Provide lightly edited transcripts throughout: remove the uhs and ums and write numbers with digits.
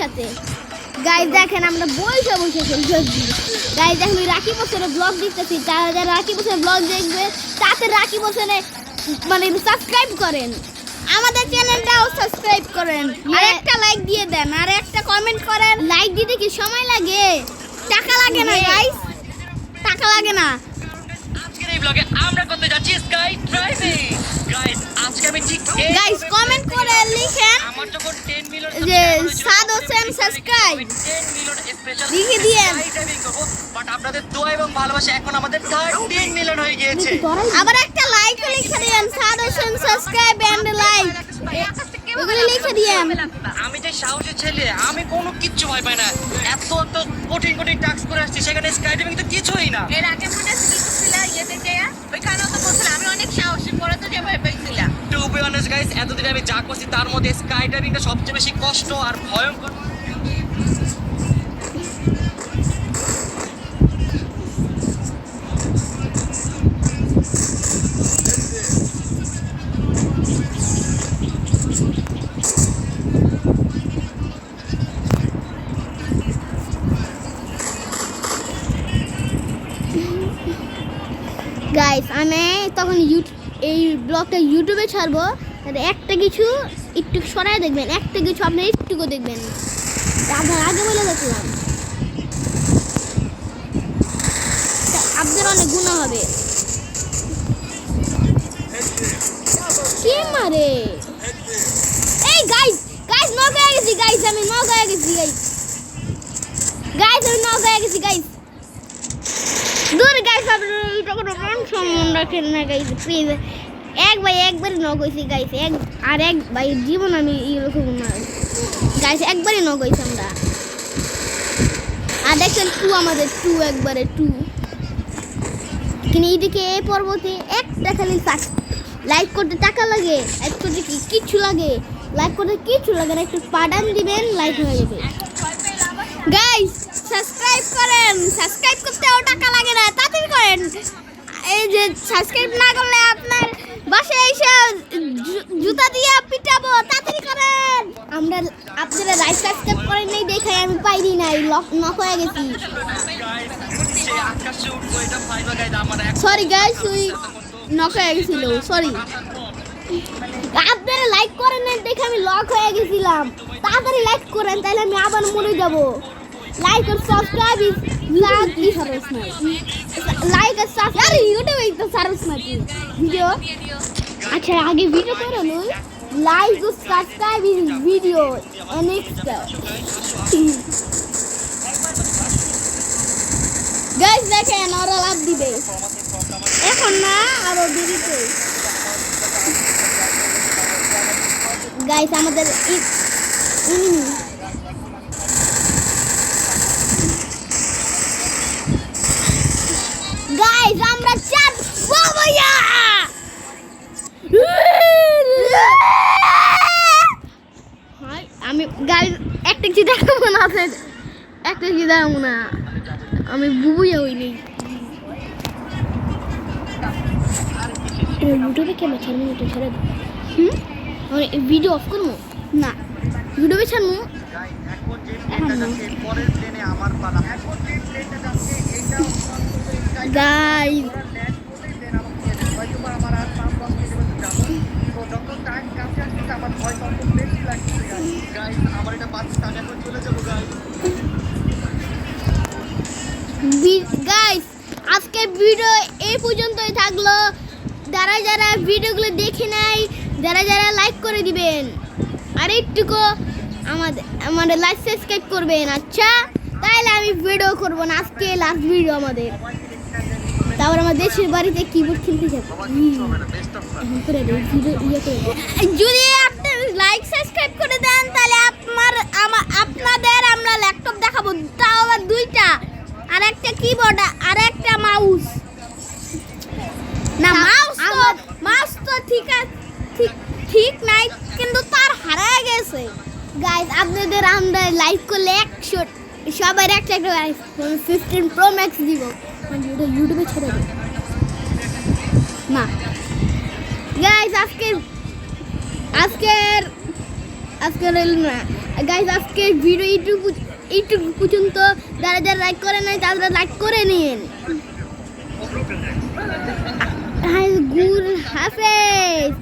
সাথে গাইস দেখেন আমরা বসে বসে খেলছি। গাইস দেখেন রাখি বছরের ব্লগ দেখতেছি, যারা রাখি বছরের ব্লগ দেখবে তাতে রাখি বছরে মানে সাবস্ক্রাইব করেন, আমাদের চ্যানেলটাও সাবস্ক্রাইব করেন, আর একটা লাইক দিয়ে দেন, আর একটা কমেন্ট করেন। লাইক দিতে কি সময় লাগে? টাকা লাগে না গাইস, টাকা লাগে না। আজকের এই ব্লগে আমরা করতে যাচ্ছি স্কাই ড্রাইভিং। গাইস আজকে আমি ঠিক গাইস কমেন্ট করে লিখেন আমার যখন 10 মিলিয়ন যে সাদ হোসেন সাবস্ক্রাইব 10 মিলিয়ন স্পেশাল লিখে দিয়েন। স্কাই ড্রাইভিং করব, বাট আপনাদের দোয়া এবং ভালোবাসা এখন আমাদের 13 মিলিয়ন হয়ে গিয়েছে। আবার একটা লাইক লিখে দিয়েন, সাদ হোসেন সাবস্ক্রাইব এন্ড লাইক ওগুলো লিখে দিয়েন। আমি যে সাহসী ছেলে, আমি কোনো কিচ্ছু ভয় পাই না। এত কঠিন কঠিন টাস্ক করে আসছি, সেখানে স্কাই ড্রাইভিং তো কিছুই না। এর আগে মনে আছে কিছু ছিল ইয়েতে যে ওইখানেও তো বলছিল আমি অনেক সাহসী, পরে তো যে ভয় পাইছিলাম। টু বি অনেস্ট গাইস, এতদিন আমি যা করছি তার মধ্যে স্কাই ড্রাইভিংটা সবচেয়ে বেশি কষ্ট আর ভয়ঙ্কর। গাইস আমি তখন এই ব্লগটা ইউটিউবে ছাড়বো, তাহলে একটা কিছু একটু সরাই দেখবেন, একটা কিছু আপনি একটুকু দেখবেন। আপনার আগে বলে দেখলাম আপনার অনেক গুণা হবে। কি মারে এই গাইস, গাইস নক হয়ে গেছি, গাইস আমি নক হয়ে গেছি, গাইস গাইস আমি নক হয়ে গেছি, গাইস দূর গাইস আপনারা এটা কোনো টেনশন রাখেন না গাইস, প্লিজ একবারই নক হয়েছি গাইস, এক ভাই জীবন আমি এরকম না গাইস, একবারই নক হয়েছি আমরা। আর দেখছেন টু আমাদের টু একবারে টু, কিন্তু এইদিকে এই পর্বতে একটা খালি লাইক করতে টাকা লাগে, লাইক করতে কিচ্ছু লাগে, লাইক করতে কিচ্ছু লাগে না, একটু পাঠান দিবেন লাইক হয়ে যাবে। গাইস সাবস্ক্রাইব করেন, সাবস্ক্রাইব করতেও টাকা লাগে না, তাড়াতাড়ি করেন। এই যে সাবস্ক্রাইব না করলে আপনার বাসায় এসে জুতা দিয়ে পিটাবো, তাড়াতাড়ি করেন। আমরা আপনারা লাইক সাবস্ক্রাইব করেন নাই দেখে আমি পাইনি নাই, নক হয়ে গেছি। সেই আকাশে উঠবো এটা ভাইবা গাইস, আমার সরি গাইস ওই নক হয়ে গেছিল, সরি। আপনারা লাইক করেন নাই দেখে আমি লক হয়ে গেছিলাম, তাড়াতাড়ি লাইক করেন তাহলে আমি আবার মরে যাব। লাইক আর সাবস্ক্রাইব ইজ লাইক আর সাবস্ক্রাইব ইউটিউবে তো সার্ভিস নাকি ভিডিও। আচ্ছা আগে ভিডিও করে লই, লাইক আর subscribe is video next guys দেখেন ওরা লাভ দিবে এখন না, আরো দেরিতে। গাইস আমাদের গাইস আমরা চার বাবাইয়া আমি গাইস একটা কি দেখাবো না, একটা কি দেখাবো না, আমি বুবুইয়া হইনি। ইউটিউবে কেমন ছাড়বো, ইউটিউব ছেড়ে দেবো। আমি ভিডিও অফ করবো না, ইউটিউবে ছাড়বো এখন না। পরের প্লেনে আমার পালা, এখন যে প্লেনটা যাচ্ছে এইটা গাইস হয়তো আমার আর 5-10 কিলোমিটার যাবো, তো যখন টাইম কাছে আসছে আমার ভয় তত বেশি লাগছে গাইস। আমার এটা বাচ্চা আমি এখন চলে যাবো গাইস। গাইস আজকের ভিডিও এই পর্যন্তই থাকলো। যারা যারা ভিডিওগুলো দেখে নাই, যারা যারা লাইক করে দিবেন, আর একটুকু আমাদের লাইক সাবস্ক্রাইব করবেন। আচ্ছা তাহলে আমি ভিডিও করবো না, আজকে লাস্ট ভিডিও আমাদের। তারপর আমার দেশের বাড়িতে কিবোর্ড খেলতে যাবো। যদি আপনি লাইক সাবস্ক্রাইব করে দেন তাহলে আপনাদের আমরা ল্যাপটপ দেখাবো, তাও আবার দুইটা, আর একটা কিবোর্ড আর একটা মাউস। না মাউস তো ঠিক নাই, কিন্তু তার হারায় গেছে। গাইস আপনাদের আমরা লাইক করলে 100 সবার একটা 15 প্রো ম্যাক্স দিব, ইউটিউবে ছেড়ে দেব না। গাইস আজকের গাইস আজকে ভিডিও ইউটিউব পর্যন্ত যারা যারা লাইক করে নাই তারা লাইক করে নিন। হাই গুড হাফেজ।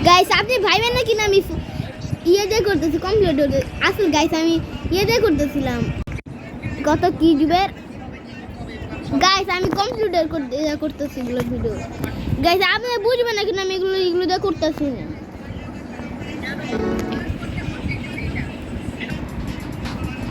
গাইস আপনি ভাইবেন নাকি না আমি ইয়ে দিয়ে করতেছি কমপ্লিট হতে আসল গাইস আমি ইয়ে দিয়ে করতেছিলাম কত কি যুগের গাইস আমি কম্পিউটার করতেছি এগুলো ভিডিও গাইস আপনি বুঝবেন নাকি না আমি এগুলো দিয়ে করতেছি না।